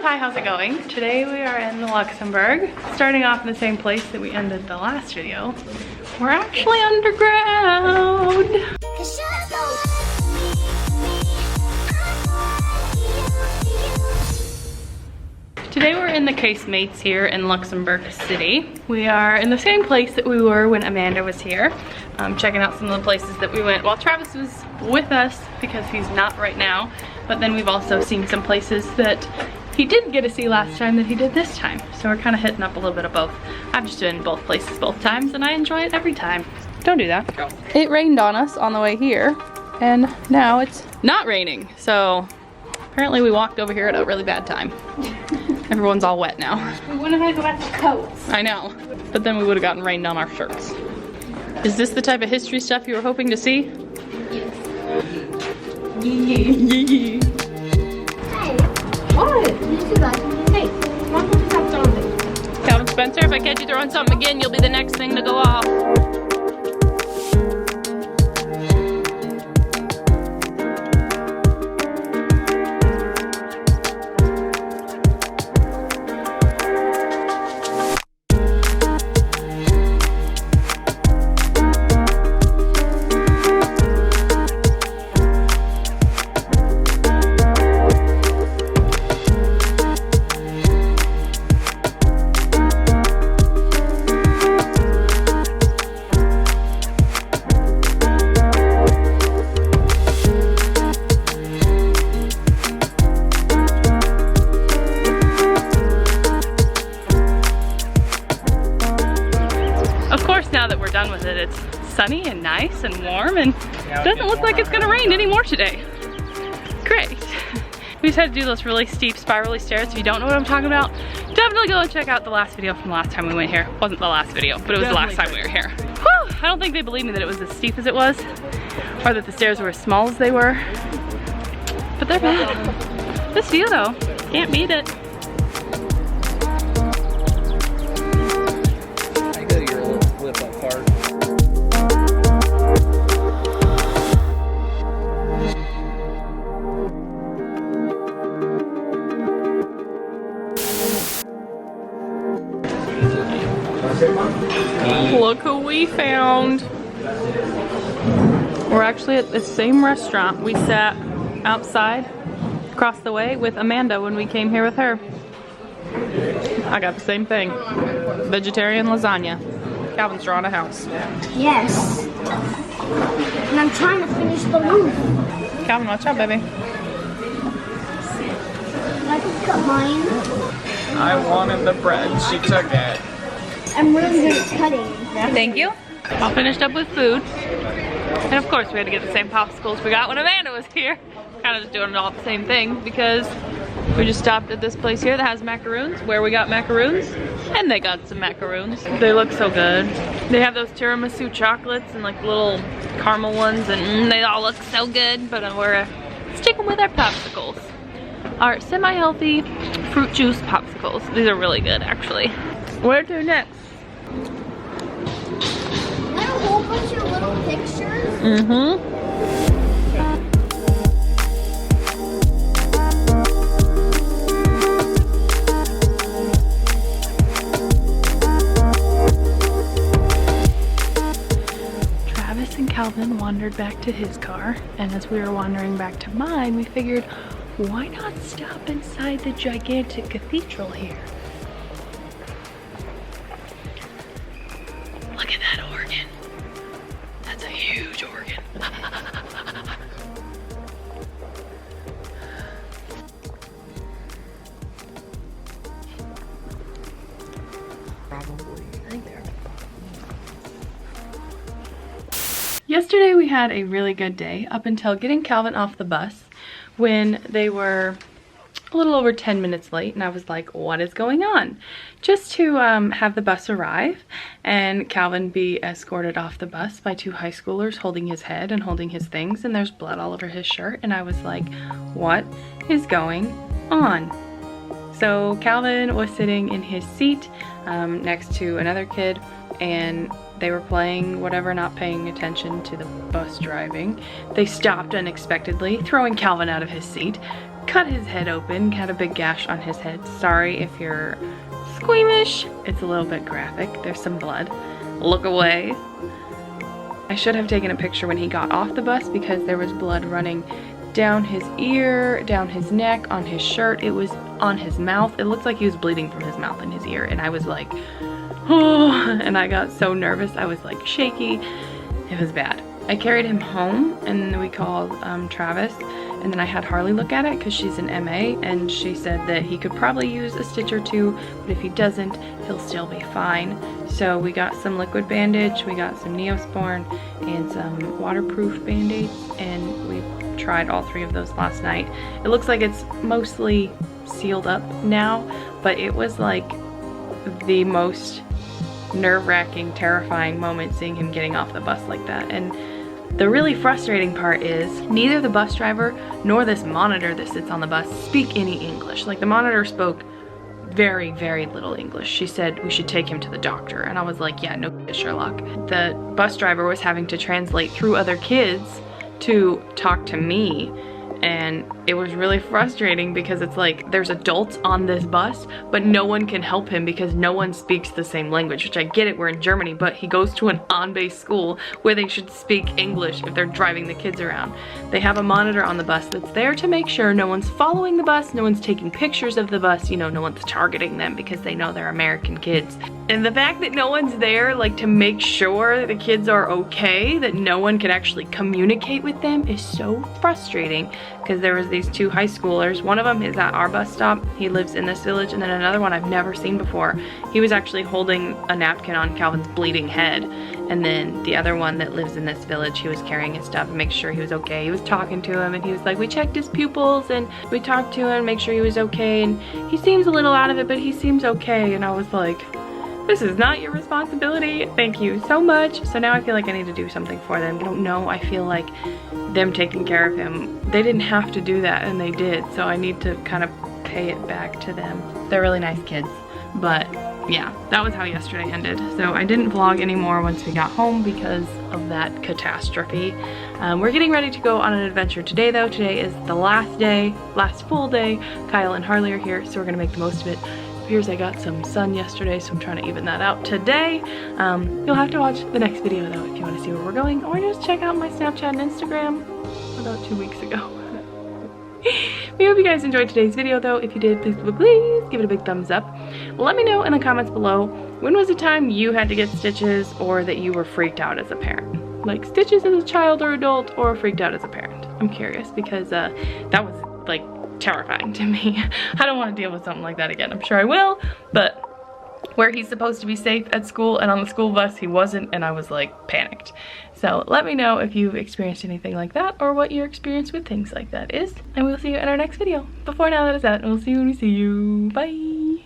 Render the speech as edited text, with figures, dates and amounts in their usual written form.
hi, how's it going? Today we are in Luxembourg, starting off in the same place that we ended the last video. We're actually underground. Today we're in the casemates here in Luxembourg City. We are in the same place that we were when Amanda was here, checking out some of the places that we went while Travis was with us because he's not right now. But then we've also seen some places that he didn't get to see last time that he did this time. So we're kind of hitting up a little bit of both. I've just been in both places both times and I enjoy it every time. Don't do that. Go. It rained on us on the way here and now it's not raining. So apparently we walked over here at a really bad time. Everyone's all wet now. We wouldn't have to go back to coats. I know, but then we would have gotten rained on our shirts. Is this the type of history stuff you were hoping to see? Yes. Yeah. Hey, what? You guys. Hey, come on, put this up on. Calvin Spencer, if I catch you throwing something again, you'll be the next thing to go off. Now that we're done with it, it's sunny and nice and warm and it doesn't look like it's gonna rain anymore today. Great. We just had to do those really steep spirally stairs. If you don't know what I'm talking about, definitely go and check out the last video from the last time we went here. It wasn't the last video, but it was the last time we were here. Whew, I don't think they believed me that it was as steep as it was or that the stairs were as small as they were, but they're bad. This view though, can't beat it. Look who we found. We're actually at the same restaurant we sat outside across the way with Amanda when we came here with her. I got the same thing. Vegetarian lasagna. Calvin's drawing a house. Yes. And I'm trying to finish the roof. Calvin, watch out, baby. I can cut mine. I wanted the bread. She took it. I'm really good at cutting. Thank you. All finished up with food. And of course we had to get the same popsicles we got when Amanda was here. Kind of just doing it all the same thing because we just stopped at this place here that has macaroons, where we got macaroons, and they got some macaroons. They look so good. They have those tiramisu chocolates and like little caramel ones, and they all look so good, but we're sticking with our popsicles. Our semi-healthy fruit juice popsicles. These are really good, actually. Where to next? There are a whole bunch of little pictures. Mm-hmm. Travis and Calvin wandered back to his car, and as we were wandering back to mine, we figured, why not stop inside the gigantic cathedral here? Look at that organ. That's a huge organ. Probably. I think they're. Yesterday we had a really good day up until getting Calvin off the bus when they were a little over 10 minutes late, and I was like, what is going on? Just to have the bus arrive and Calvin be escorted off the bus by two high schoolers holding his head and holding his things, and there's blood all over his shirt, and I was like, what is going on? So Calvin was sitting in his seat next to another kid, and they were playing whatever, not paying attention to the bus driving. They stopped unexpectedly, throwing Calvin out of his seat, cut his head open, had a big gash on his head. Sorry if you're squeamish. It's a little bit graphic. There's some blood. Look away. I should have taken a picture when he got off the bus because there was blood running down his ear, down his neck, on his shirt. It was on his mouth. It looked like he was bleeding from his mouth and his ear, and I was like, oh, and I got so nervous. I was like shaky. It was bad. I carried him home, and then we called Travis, and then I had Harley look at it because she's an MA, and she said that he could probably use a stitch or two, but if he doesn't, he'll still be fine. So we got some liquid bandage, we got some Neosporin, and some waterproof band-aids, and we tried all 3 of those last night. It looks like it's mostly sealed up now, but it was like the most nerve-wracking, terrifying moment seeing him getting off the bus like that. And the really frustrating part is neither the bus driver nor this monitor that sits on the bus speak any English. Like, the monitor spoke very, very little English. She said we should take him to the doctor, and I was like, yeah, no shit, Sherlock. The bus driver was having to translate through other kids to talk to me, and it was really frustrating because it's like there's adults on this bus, but no one can help him because no one speaks the same language, which I get it, we're in Germany, but he goes to an on-base school where they should speak English if they're driving the kids around. They have a monitor on the bus that's there to make sure no one's following the bus, no one's taking pictures of the bus, you know, no one's targeting them because they know they're American kids. And the fact that no one's there, like, to make sure that the kids are okay, that no one can actually communicate with them, is so frustrating. Because there was these 2 high schoolers. One of them is at our bus stop. He lives in this village, and then another one I've never seen before. He was actually holding a napkin on Calvin's bleeding head. And then the other one that lives in this village, he was carrying his stuff and make sure he was okay. He was talking to him, and he was like, we checked his pupils and we talked to him, make sure he was okay, and he seems a little out of it, but he seems okay. And I was like, this is not your responsibility. Thank you so much. So now I feel like I need to do something for them. I don't know, I feel like them taking care of him, they didn't have to do that, and they did. So I need to kind of pay it back to them. They're really nice kids. But yeah, that was how yesterday ended. So I didn't vlog anymore once we got home because of that catastrophe. We're getting ready to go on an adventure today though. Today is the last day, last full day. Kyle and Harley are here, so we're gonna make the most of it. Appears I got some sun yesterday, so I'm trying to even that out today. You'll have to watch the next video though if you want to see where we're going, or just check out my Snapchat and Instagram about 2 weeks ago. We hope you guys enjoyed today's video though. If you did, please give it a big thumbs up. Let me know in the comments below, when was the time you had to get stitches or that you were freaked out as a parent? Like, stitches as a child or adult, or freaked out as a parent? I'm curious because that was like terrifying to me. I don't want to deal with something like that again. I'm sure I will, but where he's supposed to be safe at school and on the school bus, he wasn't, and I was like panicked. So let me know if you've experienced anything like that or what your experience with things like that is, and we'll see you in our next video. Before now, that is that, and we'll see you when we see you. Bye.